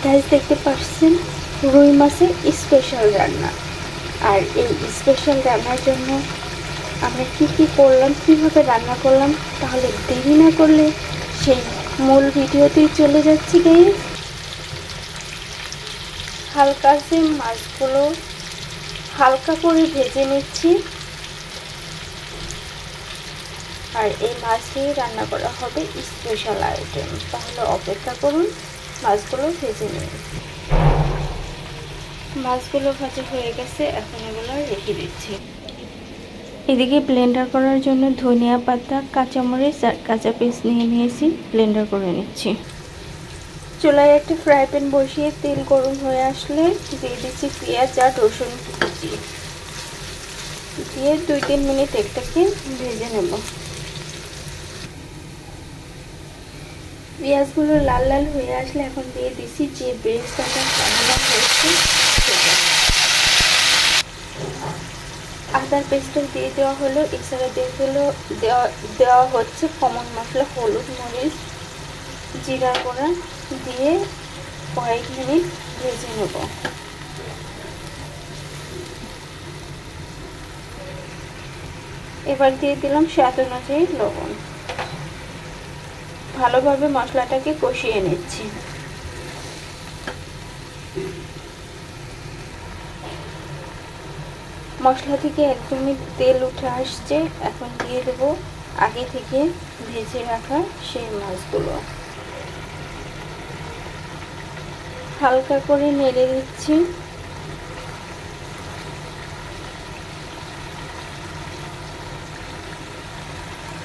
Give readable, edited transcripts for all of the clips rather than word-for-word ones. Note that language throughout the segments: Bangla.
গাইস দেখতে পাচ্ছেন রুই মাছের স্পেশাল রান্না। আর এই স্পেশাল রান্নার জন্য আমরা কি করলাম, কিভাবে রান্না করলাম, তাহলে দেরি না করলে সেই মূল ভিডিওতেই চলে যাচ্ছি গাইস। হালকা যে মাছগুলো হালকা করে ভেজে নিচ্ছি, আর এই মাছ দিয়ে রান্না করা হবে স্পেশাল আইটেম। তাহলে অপেক্ষা করুন, মাছগুলো ভেজে নিন। মাছগুলো ভাজা হয়ে গেছে, এখন এগুলো রেখে দিচ্ছি। এদিকে ব্লেন্ডার করার জন্য ধনিয়া পাতা, কাঁচামরিচ আর কাঁচা পেঁয়াজ নিয়ে নিয়েছি, ব্লেন্ডার করে নিচ্ছি। চুলায় একটা ফ্রাই প্যান বসিয়ে তেল গরম হয়ে আসলে দিয়ে দিচ্ছি পেঁয়াজ আর রসুন কুচি, দিয়ে 2-3 মিনিট একটাকে ভেজে নেব। পেঁয়াজগুলো লাল লাল হয়ে আসলে এখন দিয়ে দিচ্ছি যে বেরেস্তাটা বানানো হয়েছে সেটা। আদার পেস্টটা দিয়ে দেওয়া হলো, এছাড়া দেওয়া হচ্ছে কমন মশলা, হলুদ, মরিচ, জিরা গুঁড়া দিয়ে কয়েক মিনিট ভেজে নেব। এবার দিয়ে দিলাম স্বাদ অনুযায়ী লবণ। ভালোভাবে মশলাটাকে কষিয়ে নিচ্ছি। মশলা থেকে একদমই তেল উঠে আসছে, এখন দিয়ে দেব আগে থেকে ভেজে রাখা সেই মাছগুলো। হালকা করে নেড়ে দিচ্ছি।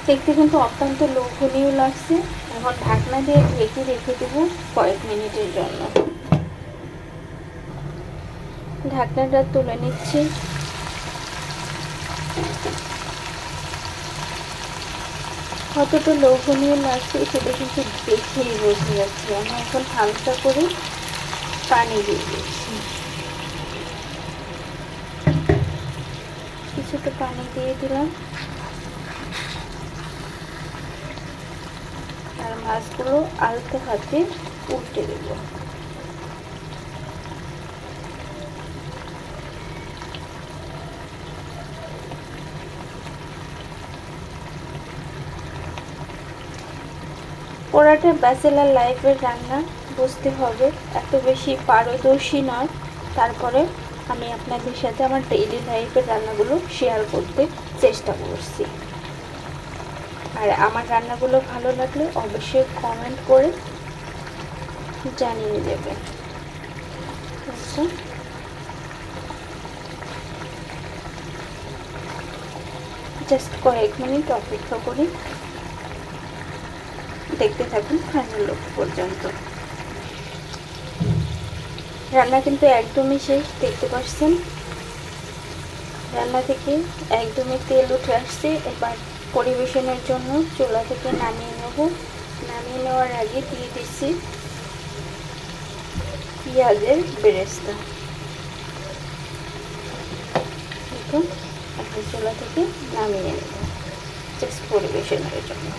দেখতে কিন্তু অত্যন্ত লোভনীয় লাগছে। এখন ঢাকনা দিয়ে ঢেকে রেখে দেব কয়েক মিনিটের জন্য। ঢাকনাটা তুলে নিচ্ছি। কতটা লোভনীয় লাগছে সেটা কিন্তু দেখেই বোঝা যাচ্ছে। আমি এখন হালকা করে পানি দিয়ে দিচ্ছি। কিছুটা পানি দিয়ে দিলাম, আর মাছগুলো আলতো হাতে উল্টে দেব। পোড়াটা ব্যাচেলার লাইফের রান্না, বুঝতে হবে এত বেশি পারদর্শী নয়, তারপরে আমি আপনাদের সাথে আমার ডেইলি লাইফের রান্নাগুলো শেয়ার করতে চেষ্টা করছি। আর আমার রান্নাগুলো ভালো লাগলে অবশ্যই কমেন্ট করে জানিয়ে দেবেন। আচ্ছা, জাস্ট কয়েক মিনিট অপেক্ষা করি, দেখতে থাকুন ফাইনাল লুক পর্যন্ত। রান্না কিন্তু একদমই শেষ, দেখতে পাচ্ছেন রান্না থেকে একদমই তেল উঠে আসছে। এবার পরিবেশনের জন্য চুলা থেকে নামিয়ে নেব। নামিয়ে নেওয়ার আগে দিয়ে দিচ্ছি পেঁয়াজের বেরেস্তা। দেখুন, এখন চুলা থেকে নামিয়ে নেব জাস্ট পরিবেশনের জন্য।